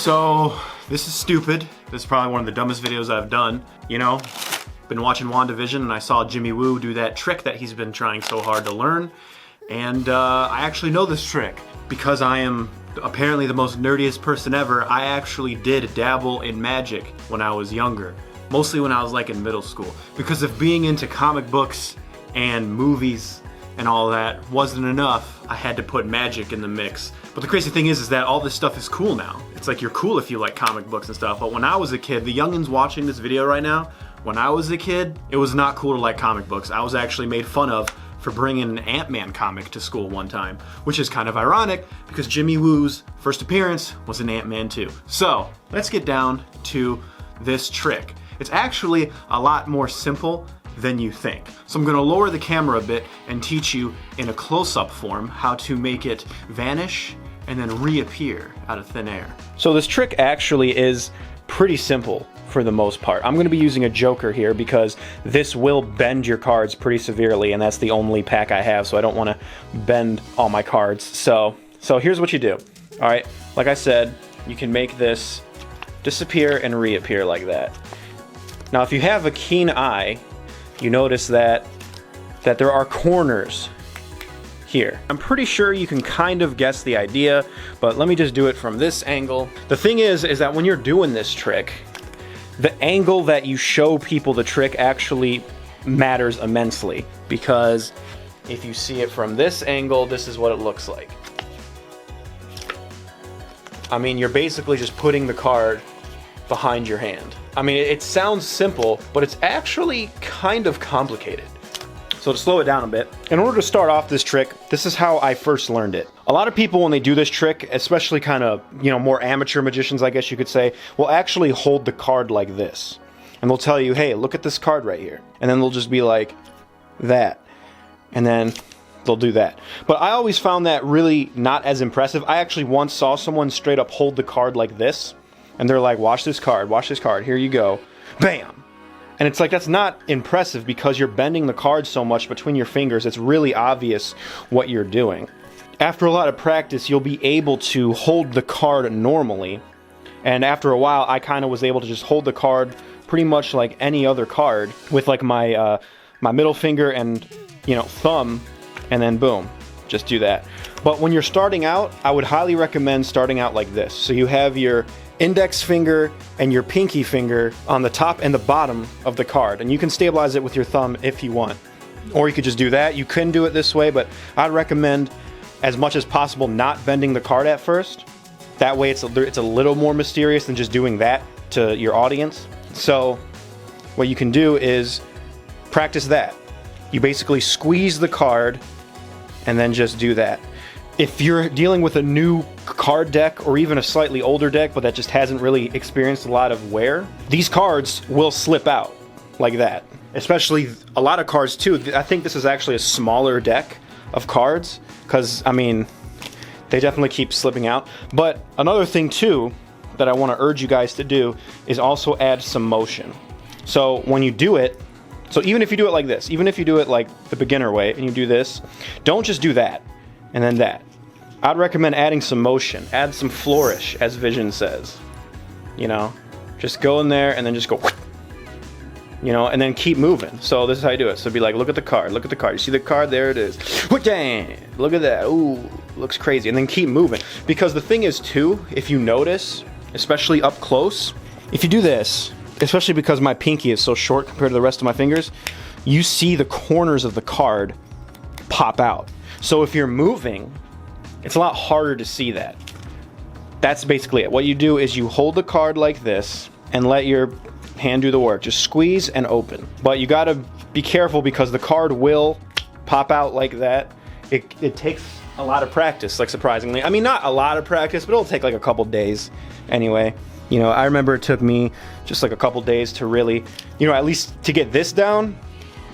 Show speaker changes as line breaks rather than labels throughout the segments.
So, this is stupid. This is probably one of the dumbest videos I've done. You know, been watching WandaVision and I saw Jimmy Woo do that trick that he's been trying so hard to learn. And I actually know this trick. Because I am apparently the most nerdiest person ever, I actually did dabble in magic when I was younger. Mostly when I was like in middle school. Because if being into comic books and movies and all that wasn't enough, I had to put magic in the mix. But the crazy thing is that all this stuff is cool now. It's like you're cool if you like comic books and stuff, but when I was a kid, the youngins watching this video right now, when I was a kid, it was not cool to like comic books. I was actually made fun of for bringing an Ant-Man comic to school one time, which is kind of ironic because Jimmy Woo's first appearance was in Ant-Man 2. So, let's get down to this trick. It's actually a lot more simple than you think. So I'm gonna lower the camera a bit and teach you in a close-up form how to make it vanish and then reappear out of thin air. So this trick actually is pretty simple for the most part. I'm gonna be using a Joker here because this will bend your cards pretty severely, and that's the only pack I have, so I don't wanna bend all my cards. So here's what you do. All right, like I said, you can make this disappear and reappear like that. Now, if you have a keen eye, you notice that there are corners here. I'm pretty sure you can kind of guess the idea, but let me just do it from this angle. The thing is that when you're doing this trick, the angle that you show people the trick actually matters immensely, because if you see it from this angle, this is what it looks like. I mean, you're basically just putting the card behind your hand. I mean, it sounds simple, but it's actually kind of complicated. So to slow it down a bit, in order to start off this trick, this is how I first learned it. A lot of people, when they do this trick, especially kind of, you know, more amateur magicians, I guess you could say, will actually hold the card like this. And they'll tell you, hey, look at this card right here. And then they'll just be like, that. And then they'll do that. But I always found that really not as impressive. I actually once saw someone straight up hold the card like this. And they're like, watch this card, here you go. Bam! And it's like, that's not impressive because you're bending the card so much between your fingers, it's really obvious what you're doing. After a lot of practice, you'll be able to hold the card normally. And after a while, I kind of was able to just hold the card pretty much like any other card with like my my middle finger and, you know, thumb, and then boom, just do that. But when you're starting out, I would highly recommend starting out like this. So you have your index finger and your pinky finger on the top and the bottom of the card, and you can stabilize it with your thumb if you want, or you could just do that. You can do it this way, but I'd recommend as much as possible not bending the card at first. That way it's a little more mysterious than just doing that to your audience. So what you can do is practice that. You basically squeeze the card and then just do that. If you're dealing with a new card deck or even a slightly older deck but that just hasn't really experienced a lot of wear, these cards will slip out like that. Especially a lot of cards too. I think this is actually a smaller deck of cards because, I mean, they definitely keep slipping out. But another thing too that I want to urge you guys to do is also add some motion. So when you do it, so even if you do it like this, even if you do it like the beginner way and you do this, don't just do that and then that. I'd recommend adding some motion, add some flourish, as Vision says. You know, just go in there and then just go, you know, and then keep moving. So this is how you do it. So be like, look at the card, look at the card. You see the card? There it is. Look at that. Ooh, looks crazy. And then keep moving. Because the thing is too, if you notice, especially up close, if you do this, especially because my pinky is so short compared to the rest of my fingers, you see the corners of the card pop out. So if you're moving, it's a lot harder to see that. That's basically it. What you do is you hold the card like this and let your hand do the work. Just squeeze and open. But you gotta be careful because the card will pop out like that. It takes a lot of practice, like surprisingly. I mean, not a lot of practice, but it'll take like a couple days anyway. You know, I remember it took me just like a couple days to really, you know, at least to get this down,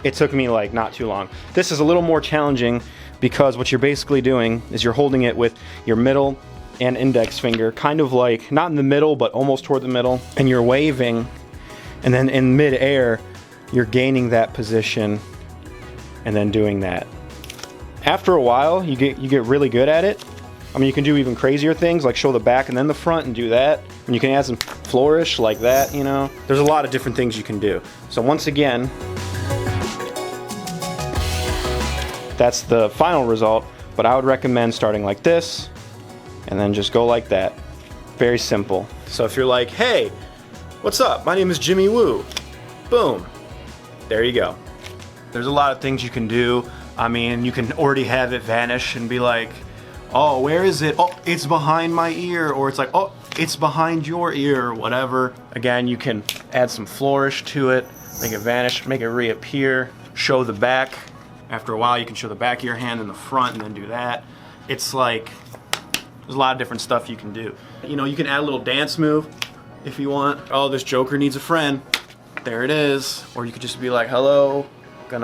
it took me like not too long. This is a little more challenging because what you're basically doing is you're holding it with your middle and index finger, kind of like, not in the middle, but almost toward the middle, and you're waving, and then in mid-air, you're gaining that position and then doing that. After a while, you get really good at it, I mean, you can do even crazier things, like show the back and then the front and do that. And you can add some flourish like that, you know. There's a lot of different things you can do. So once again, that's the final result, but I would recommend starting like this and then just go like that. Very simple. So if you're like, hey, what's up? My name is Jimmy Woo. Boom. There you go. There's a lot of things you can do. I mean, you can already have it vanish and be like, oh, where is it? Oh, it's behind my ear. Or it's like, oh, it's behind your ear, or whatever. Again, you can add some flourish to it, make it vanish, make it reappear, show the back. After a while, you can show the back of your hand and the front and then do that. It's like, there's a lot of different stuff you can do. You know, you can add a little dance move if you want. Oh, this Joker needs a friend. There it is. Or you could just be like, hello, got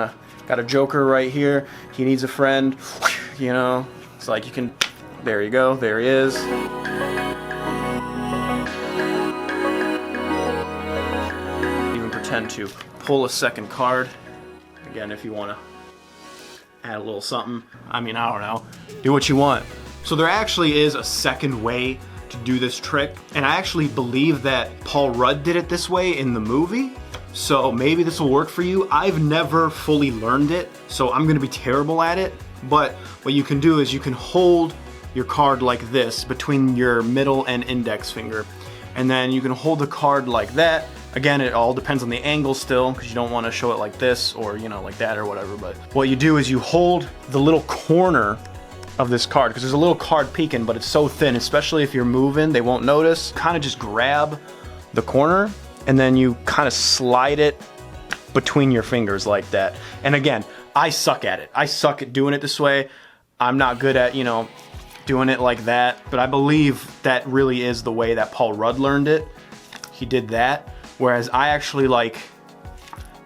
a Joker right here. He needs a friend. You know, it's like you can, there you go, there he is. Even pretend to pull a second card. Again, if you want to add a little something. I mean, I don't know. Do what you want. So there actually is a second way to do this trick, and I actually believe that Paul Rudd did it this way in the movie. So maybe this will work for you. I've never fully learned it, so I'm gonna be terrible at it. But what you can do is you can hold your card like this between your middle and index finger. And then you can hold the card like that. Again, it all depends on the angle still, because you don't want to show it like this or, you know, like that or whatever. But what you do is you hold the little corner of this card, because there's a little card peeking, but it's so thin, especially if you're moving, they won't notice. Kind of just grab the corner and then you kind of slide it between your fingers like that. And again, I suck at it. I suck at doing it this way. I'm not good at, you know, doing it like that, but I believe that really is the way that Paul Rudd learned it. He did that, whereas I actually like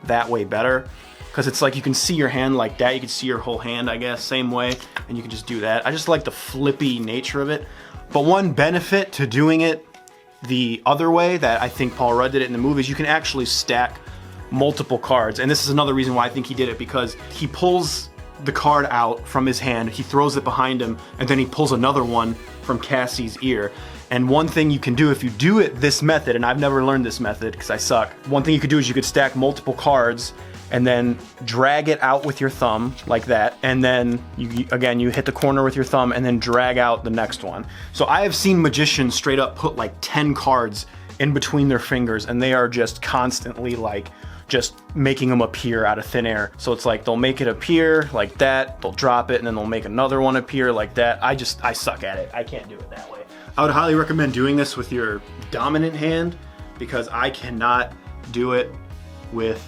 that way better, because it's like you can see your hand like that. You can see your whole hand, I guess, same way, and you can just do that. I just like the flippy nature of it. But one benefit to doing it the other way that I think Paul Rudd did it in the movies, you can actually stack multiple cards. And this is another reason why I think he did it, because he pulls the card out from his hand, he throws it behind him, and then he pulls another one from Cassie's ear. And one thing you can do if you do it this method, and I've never learned this method because I suck, one thing you could do is you could stack multiple cards and then drag it out with your thumb like that, and then you hit the corner with your thumb and then drag out the next one. So I have seen magicians straight up put like 10 cards in between their fingers, and they are just constantly like just making them appear out of thin air. So it's like they'll make it appear like that, they'll drop it, and then they'll make another one appear like that. I suck at it. I can't do it that way. I would highly recommend doing this with your dominant hand, because I cannot do it with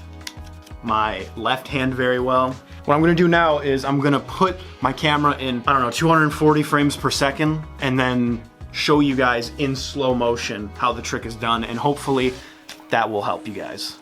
my left hand very well. What I'm gonna do now is I'm gonna put my camera in, I don't know, 240 frames per second, and then show you guys in slow motion how the trick is done, and hopefully that will help you guys.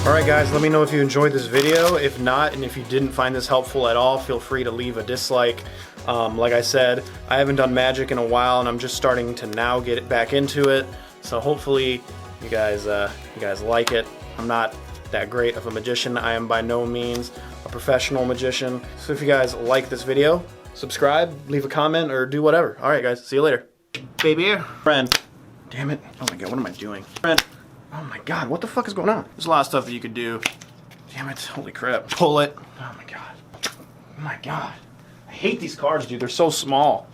Alright guys, let me know if you enjoyed this video. If not, and if you didn't find this helpful at all, feel free to leave a dislike. Like I said, I haven't done magic in a while, and I'm just starting to now get it back into it. So hopefully you guys like it. I'm not that great of a magician. I am by no means a professional magician. So if you guys like this video, subscribe, leave a comment, or do whatever. Alright guys, see you later. Baby. Friend. Damn it. Oh my god, what am I doing? Friend. Oh my god, what the fuck is going on? There's a lot of stuff that you could do. Damn it, holy crap. Pull it. Oh my god. Oh my god. I hate these cards, dude. They're so small.